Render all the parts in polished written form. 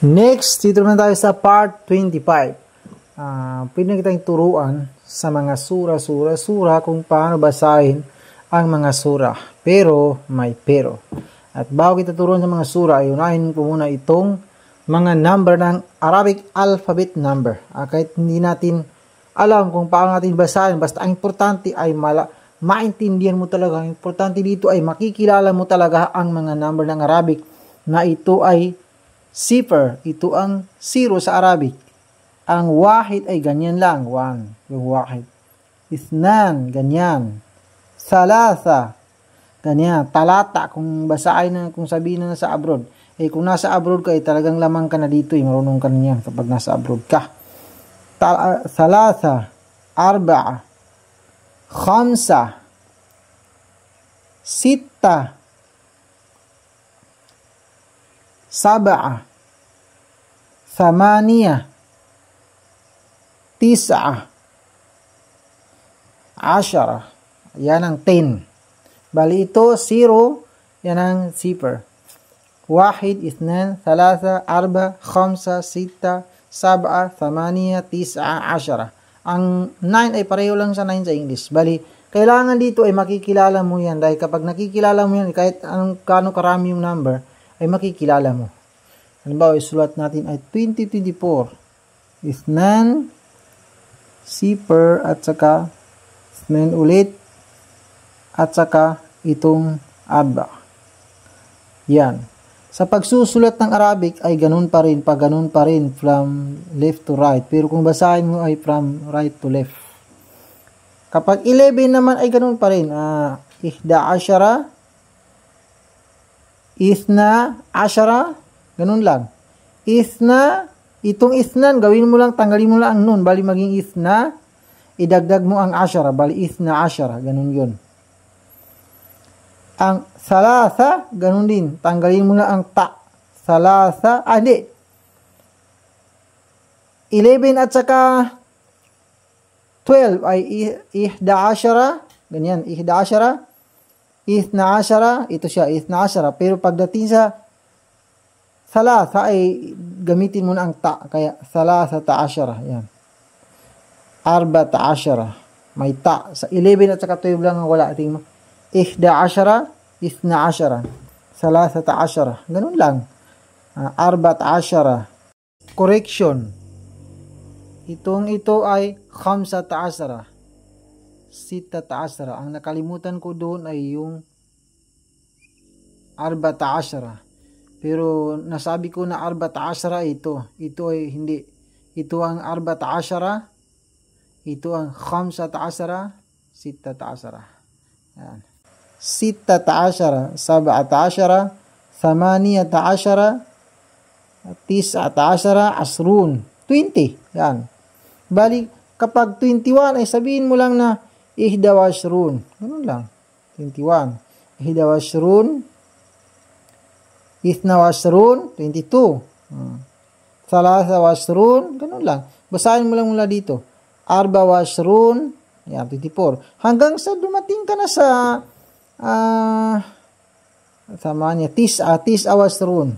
Next, dito naman tayo sa part 25. Pwede na kitang turuan sa mga sura kung paano basahin ang mga sura. Pero, may pero. At bago kita turuan sa mga sura, ay unahin ko muna itong mga number ng Arabic alphabet number. Kahit hindi natin alam kung paano natin basahin, basta ang importante ay maintindihan mo talaga. Ang importante dito ay makikilala mo talaga ang mga number ng Arabic na ito ay zifr. Ito ang 0 sa Arabic. Ang wahid ay ganyan lang. 1. Yung wahid. Isnan, ganyan. Salasa, ganyan. Talata, kung basahin na, kung sabihin na sa abroad. Kung nasa abroad ka, talagang lamang ka na dito. Marunong ka na yan kapag nasa abroad ka. Salasa, arba'a, khamsa, sitta, sab'a, thamaniya, tis'a, ashara. Yan ang 10. Bali ito, 0. Yan ang zifr. Wahid, ithnan, thalatha, arba, khamsa, sitta, sab'a, thamaniya, tis'a, ashara. Ang 9 ay pareho lang sa 9 sa English. Bali, kailangan dito ay makikilala mo yan. Dahil kapag nakikilala mo yan, kahit anong kano karami yung number, ay makikilala mo. Halimbawa, isulat natin ay 2024. Ithnan, zifr, at saka ithnan ulit, at saka itong arba. Yan. Sa pagsusulat ng Arabic ay ganun pa rin, from left to right. Pero kung basahin mo ay from right to left. Kapag 11 naman ay ganun pa rin. Ihda ashara, ithna ashara, ganun lang. Ithna, itong ithnan, gawin mo lang, tanggalin mo lang ang nun, bali maging ithna, idagdag mo ang ashara, bali ithna ashara, ganun yun. Ang salasa, ganun din, tanggalin mo lang ang ta. Salasa, hindi. 11 at saka 12 ay ihda ashara, ganyan, ihda ashara, ithna ashara, ito siya, ithna ashara. Pero pagdating sa salasa ay gamitin mo na ang ta. Kaya salasa ta ashara. Yan. Arba ta ashara. May ta. Sa 11 at saka 12 lang ang wala. Tingin mo. Ihda ashara. Ithna ashara. Salasa ta ashara. Ganun lang. Arba ta ashara. Correction. Ito ay khamsa ta ashara. Sita ta ashara. Ang nakalimutan ko doon ay yung arba ta ashara. Pero nasabi ko na arba'ata ashara ito. Ito ay hindi. Ito ang arba'ata ashara. Ito ang khamsata ashara. Sittata ashara. Yan. Sittata ashara. Sab'ata ashara. Thamaniyata ashara. Tis'ata ashara. Asrun. 20. Yan. Bali, kapag 21 ay sabihin mo lang na ihda washrun. Ganun lang. 21. Ihda washrun. Ithna washrun, 22. Salasa washrun, ganun lang. Basahin mo lang mula dito. Arba washrun, yan, 24. Hanggang sa dumating ka na sa sama niya, tis'a washrun,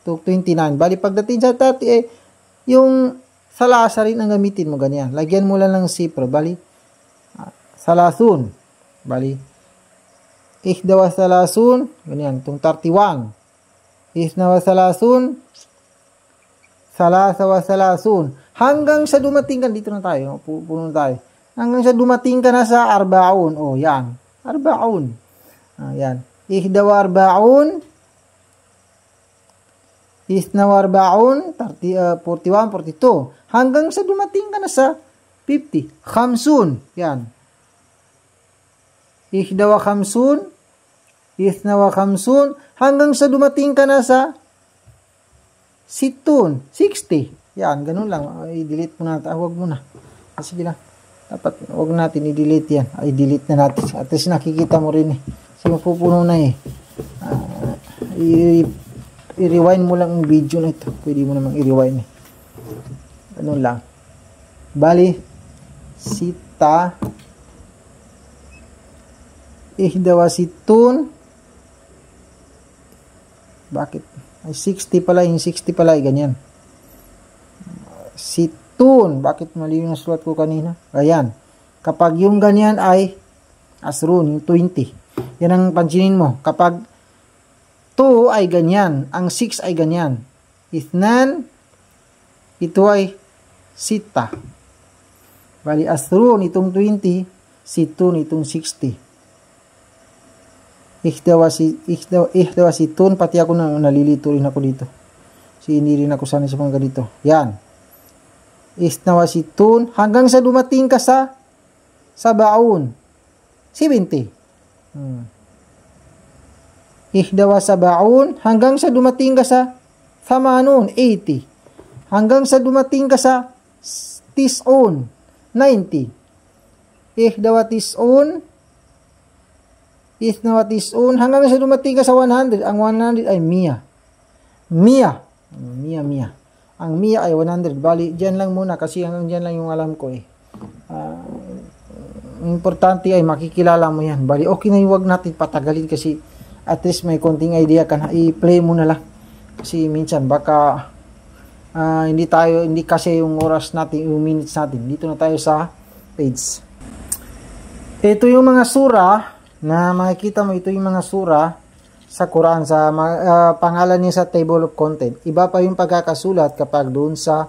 29. Bali, pagdating sa 30, yung salasa rin ang gamitin mo, ganyan. Lagyan mo lang ng zifr. Bali, salasun. Bali, ihda wasalasun, ganyan, itong 31. Ithna wa salasun, salasa wa salasun. Hanggang sa dumating ka, dito na tayo, puno na tayo. Hanggang sa dumating ka na sa arba'un. O, yan. Arba'un. Yan. Ihda wa arba'un. Ithna wa arba'un, 41, 42. Hanggang sa dumating ka na sa 50. Khamsun. Yan. Ihda wa khamsun. Ithna wa khamsun, hanggang sa dumating ka na sa situn, 60. Yan, ganun lang. I-delete mo na. Huwag mo na. Sige lang. Dapat, huwag natin i-delete yan. I-delete na natin. At least nakikita mo rin eh. Kasi mapupuno na eh. I-rewind mo lang ang video na ito. Pwede mo namang i-rewind eh. Ganun lang. Bali, sita, ihda wa situn, bakit? ay 60 pala, yung 60 pala ay ganyan. Situn, bakit mali yung sulat ko kanina? Ayan, kapag yung ganyan ay asrun, yung 20. Yan ang pansinin mo. Kapag 2 ay ganyan, ang 6 ay ganyan. Ithnan, ito ay sita. Bali, asrun itong 20, situn itong 60. Ihdawa situn, pati ako nalilito rin ako dito. Hindi rin ako sanay sa mga ganito. Yan. Ihdawa situn, hanggang sa dumating ka sa sabaun. 70. Ihdawa sabaun, hanggang sa dumating ka sa thamanun, 80. Hanggang sa dumating ka sa tisun, 90. Ihdawa tisun, hanggang sa dumating ka sa 100. Ang 100 ay Mia. Ang Mia ay 100. Bali, dyan lang muna kasi hanggang dyan lang yung alam ko eh. Importante ay makikilala mo yan. Bali, okay na yung wag natin patagalin kasi at least may konting idea ka na. I-play mo na lang. Kasi minsan baka hindi kasi yung oras natin, yung minutes natin. Dito na tayo sa page. Ito yung mga sura na makikita mo, ito yung mga sura sa Quran, sa pangalan niya sa table of content. Iba pa yung pagkakasulat kapag doon sa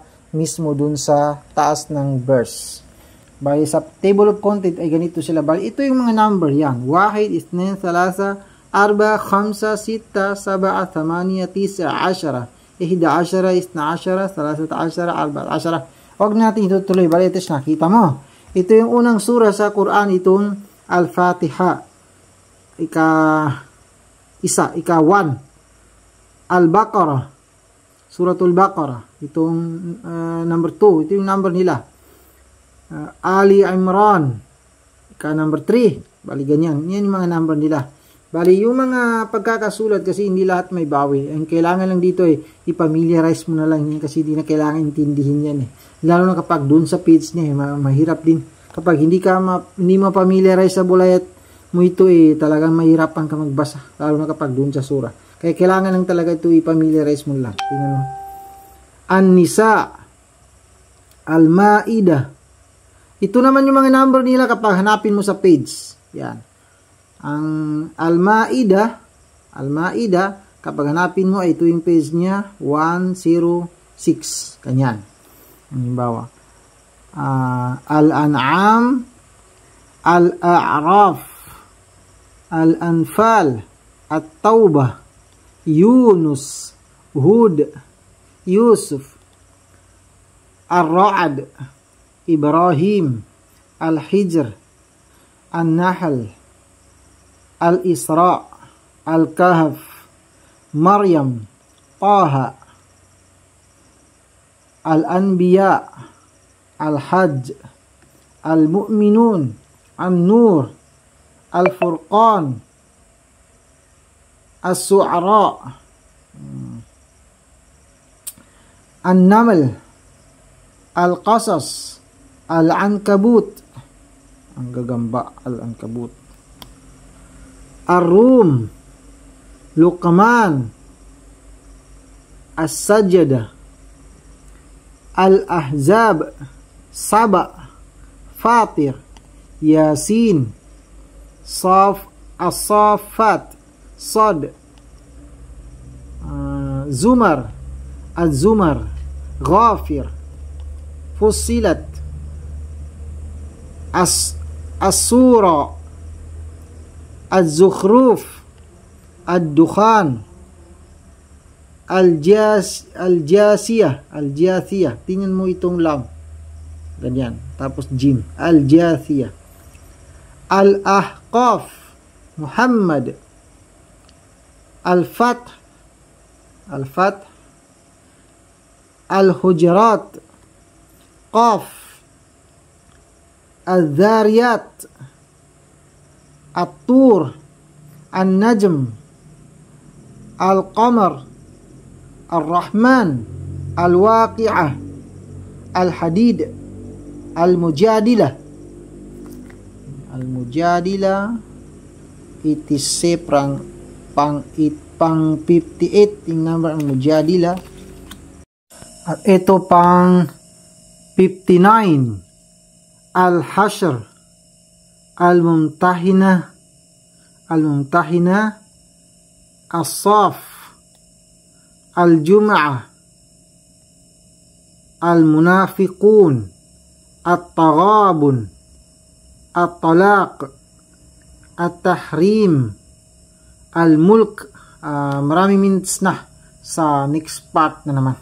taas ng verse. Bali sa table of content ay ganito sila. Bali ito yung mga number yan. 1, 2, 3, 4, 5, 6, 7, 8, 9, 10, 11, 12, 13, 14, 14. Huwag natin itutuloy. Bali ito nakita mo. Ito yung unang sura sa Quran, itong Al-Fatiha. Ika-1. Al-Baqarah. Suratul Baqarah. Itong number 2. Ito yung number nila. Ali Imran. Ika-number 3. Bali ganyan. Yan yung mga number nila. Bali yung mga pagkakasulat kasi hindi lahat may bawi. Ang kailangan lang dito i-familiarize mo na lang yan kasi hindi na kailangan intindihin yan eh. Lalo na kapag dun sa page niya mahirap din. Kapag hindi mo familiarize sa bulayat mo ito talagang mahirapan ka magbasa. Lalo na kapag dun sa sura. Kaya kailangan lang talaga ito i-familiarize mo lang. Tingnan mo. An-Nisa, Al-Ma'idah. Ito naman yung mga number nila kapag hanapin mo sa page. Yan. Ang Al-Ma'idah, kapag hanapin mo, ito yung page niya, 106. Ganyan. Halimbawa. Al-An'am, Al-A'raf, Al-Anfal, At-Tawbah, Yunus, Hud, Yusuf, Ar-Ra'd, Ibrahim, Al-Hijr, An-Nahl, Al-Isra, Al-Kahf, Maryam, Taha, Al-Anbiya, Al-Hajj, Al-Mu'minun, An-Nur, Al-Furqan, As-Su'ara, An-Naml, Al-Qasas, Al-Ankabut, ang gagamba, Al-Ankabut, Ar-Rum, Luqman, As-Sajdah, Al-Ahzab, Saba, Fatir, Yasin, As-Saffat, Sad, Zumar, Az-Zumar, Ghafir, Fussilat, As-Sura, Az-Zukhruf, Ad-Dukhan, Al-Jasiyah. Tingnan mo itong lam. Ganyan. Tapos jim. Al-Jasiyah. Al-Ahqaf, Muhammad, Al-Fath, Al-Hujurat, Qaf, Al-Dhariyat, At-Tur, An-Najm, Al-Qamar, Al-Rahman, Al-Waqi'ah, Al-Hadid, Al-Mujadilah. Al-Mujadilah, 87 pang pang 58 yung number ang Mujadila. At ito pang 59, Al-Hashr, Al-Mumtahina, As-Saf, Al-Jum'ah, Al-Munafiqun, At-Taghabun, At-Talaq, At-Tahrim, Al-Mulk. Maraming minutes na sa next part na naman.